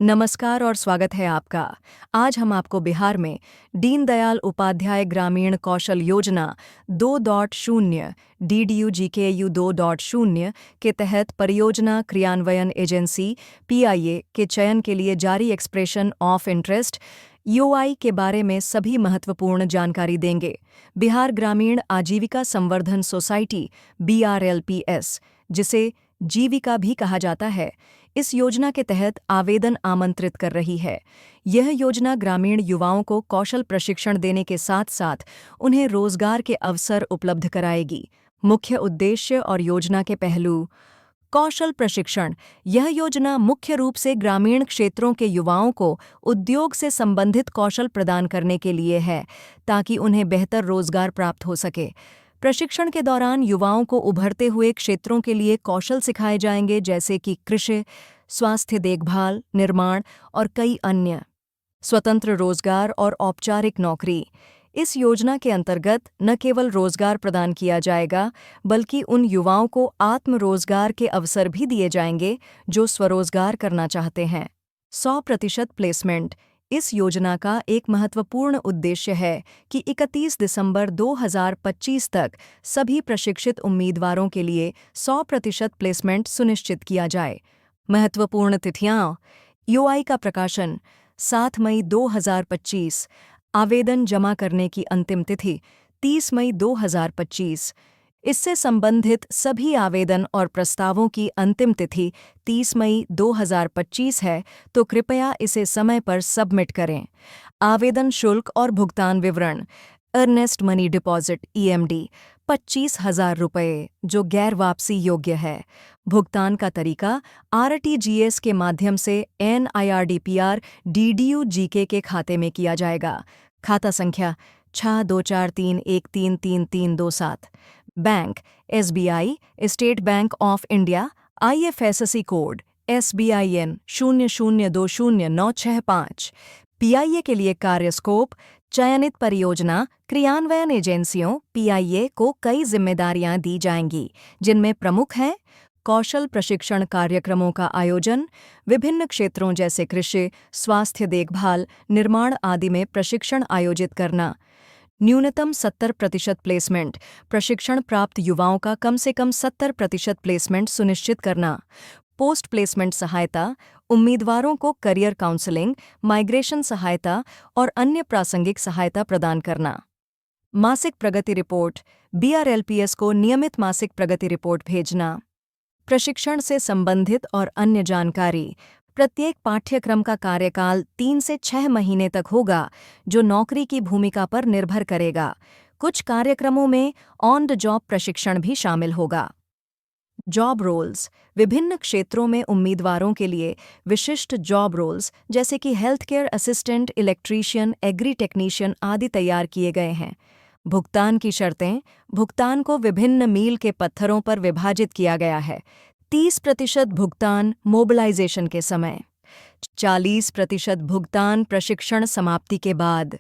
नमस्कार और स्वागत है आपका। आज हम आपको बिहार में दीनदयाल उपाध्याय ग्रामीण कौशल योजना 2.0 DDU-GKU 2.0 के तहत परियोजना क्रियान्वयन एजेंसी PIA के चयन के लिए जारी एक्सप्रेशन ऑफ इंटरेस्ट EOI के बारे में सभी महत्वपूर्ण जानकारी देंगे। बिहार ग्रामीण आजीविका संवर्धन सोसाइटी BRLPS, जिसे जीविका भी कहा जाता है, इस योजना के तहत आवेदन आमंत्रित कर रही है। यह योजना ग्रामीण युवाओं को कौशल प्रशिक्षण देने के साथ साथ उन्हें रोजगार के अवसर उपलब्ध कराएगी। मुख्य उद्देश्य और योजना के पहलू। कौशल प्रशिक्षण। यह योजना मुख्य रूप से ग्रामीण क्षेत्रों के युवाओं को उद्योग से संबंधित कौशल प्रदान करने के लिए है, ताकि उन्हें बेहतर रोजगार प्राप्त हो सके। प्रशिक्षण के दौरान युवाओं को उभरते हुए क्षेत्रों के लिए कौशल सिखाए जाएंगे, जैसे कि कृषि, स्वास्थ्य देखभाल, निर्माण और कई अन्य। स्वतंत्र रोजगार और औपचारिक नौकरी। इस योजना के अंतर्गत न केवल रोजगार प्रदान किया जाएगा, बल्कि उन युवाओं को आत्मरोजगार के अवसर भी दिए जाएंगे जो स्वरोजगार करना चाहते हैं। 100% प्लेसमेंट। इस योजना का एक महत्वपूर्ण उद्देश्य है कि 31 दिसंबर 2025 तक सभी प्रशिक्षित उम्मीदवारों के लिए 100% प्लेसमेंट सुनिश्चित किया जाए। महत्वपूर्ण तिथियां। EOI का प्रकाशन 7 मई 2025। आवेदन जमा करने की अंतिम तिथि 30 मई 2025। इससे संबंधित सभी आवेदन और प्रस्तावों की अंतिम तिथि 30 मई 2025 है, तो कृपया इसे समय पर सबमिट करें। आवेदन शुल्क और भुगतान विवरण। अर्नेस्ट मनी डिपॉजिट EMD 25,000 रुपये, जो गैर वापसी योग्य है। भुगतान का तरीका RTGS के माध्यम से NIRDPR DDU-GK के खाते में किया जाएगा। खाता संख्या 6243133327। Bank SBI, state bank of India. IFSC code SBIN 00209665। PIA के लिए कार्य स्कोप। चयनित परियोजना क्रियान्वयन एजेंसियों PIA को कई जिम्मेदारियां दी जाएंगी, जिनमें प्रमुख हैं कौशल प्रशिक्षण कार्यक्रमों का आयोजन, विभिन्न क्षेत्रों जैसे कृषि, स्वास्थ्य देखभाल, निर्माण आदि में प्रशिक्षण आयोजित करना। न्यूनतम 70% प्लेसमेंट। प्रशिक्षण प्राप्त युवाओं का कम से कम 70% प्लेसमेंट सुनिश्चित करना। पोस्ट प्लेसमेंट सहायता। उम्मीदवारों को करियर काउंसलिंग, माइग्रेशन सहायता और अन्य प्रासंगिक सहायता प्रदान करना। मासिक प्रगति रिपोर्ट। BRLPS को नियमित मासिक प्रगति रिपोर्ट भेजना। प्रशिक्षण से संबंधित और अन्य जानकारी। प्रत्येक पाठ्यक्रम का कार्यकाल 3 से 6 महीने तक होगा, जो नौकरी की भूमिका पर निर्भर करेगा। कुछ कार्यक्रमों में ऑन द जॉब प्रशिक्षण भी शामिल होगा। Job roles. विभिन्न क्षेत्रों में उम्मीदवारों के लिए विशिष्ट जॉब रोल्स, जैसे कि health care assistant, electrician, agri technician आदि तैयार किए गए हैं। भुगतान की शर्तें। भुगतान को विभिन्न मील के पत्थरों पर विभाजित किया गया है। 30% भुगतान मोबिलाइजेशन के समय, 40% भुगतान प्रशिक्षण समाप्ति के बाद,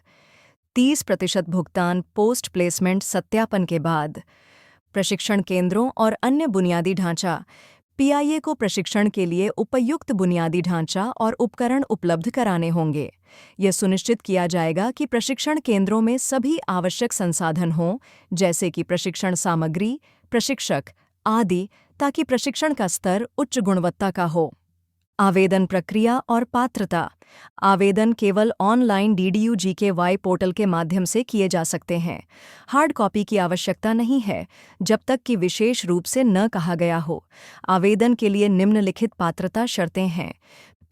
30% भुगतान पोस्ट प्लेसमेंट सत्यापन के बाद। प्रशिक्षण केंद्रों और अन्य बुनियादी ढांचा। PIA को प्रशिक्षण के लिए उपयुक्त बुनियादी ढांचा और उपकरण उपलब्ध कराने होंगे। यह सुनिश्चित किया जाएगा कि प्रशिक्षण केंद्रों में सभी आवश्यक संसाधन हों, जैसे कि प्रशिक्षण सामग्री, प्रशिक्षक आदि, ताकि प्रशिक्षण का स्तर उच्च गुणवत्ता का हो। आवेदन प्रक्रिया और पात्रता। आवेदन केवल ऑनलाइन DDU-GKY पोर्टल के माध्यम से किए जा सकते हैं। हार्ड कॉपी की आवश्यकता नहीं है, जब तक कि विशेष रूप से न कहा गया हो। आवेदन के लिए निम्नलिखित पात्रता शर्तें हैं।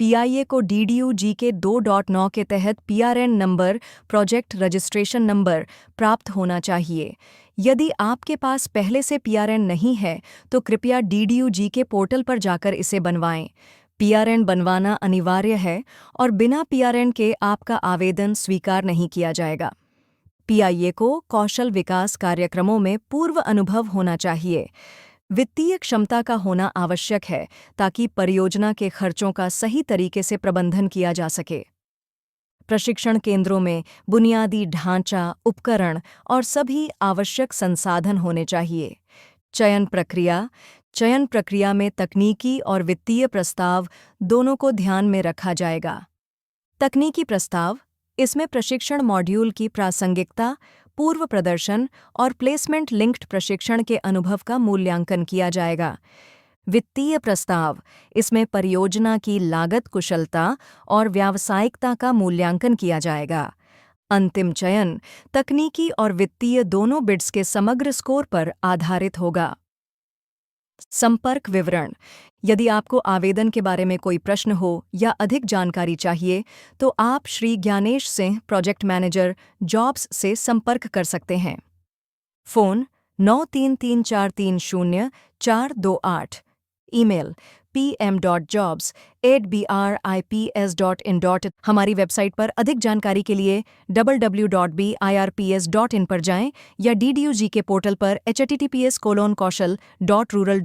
PIA को DDU-GK 2.9 के तहत PRN number, project registration number प्राप्त होना चाहिए। यदि आपके पास पहले से PRN नहीं है, तो कृपया DDU-GK पोर्टल पर जाकर इसे बनवाएं। PRN बनवाना अनिवार्य है और बिना PRN के आपका आवेदन स्वीकार नहीं किया जाएगा। PIA को कौशल विकास कार्यक्रमों में पूर्व अनुभव होना चाहिए। वित्तीय क्षमता का होना आवश्यक है, ताकि परियोजना के खर्चों का सही तरीके से प्रबंधन किया जा सके। प्रशिक्षण केंद्रों में बुनियादी ढांचा, उपकरण और सभी आवश्यक संसाधन होने चाहिए। चयन प्रक्रिया। चयन प्रक्रिया में तकनीकी और वित्तीय प्रस्ताव दोनों को ध्यान में रखा जाएगा। तकनीकी प्रस्ताव, इसमें प्रशिक्षण मॉड्यूल की प्रासंगिकता, पूर्व प्रदर्शन और प्लेसमेंट लिंक्ड प्रशिक्षण के अनुभव का मूल्यांकन किया जाएगा। वित्तीय प्रस्ताव, इसमें परियोजना की लागत कुशलता और व्यावसायिकता का मूल्यांकन किया जाएगा। अंतिम चयन तकनीकी और वित्तीय दोनों बिड्स के समग्र स्कोर पर आधारित होगा। संपर्क विवरण, यदि आपको आवेदन के बारे में कोई प्रश्न हो या अधिक जानकारी चाहिए तो आप Shri Gyanesh Singh, project manager, jobs से संपर्क कर सकते हैं। Phone 9334304228, email pm.jobs@brips.in. हमारी वेबसाइट पर अधिक जानकारी के लिए www.birps.in पर जाएं या DDU-GK पोर्टल पर https://kaushal.rural.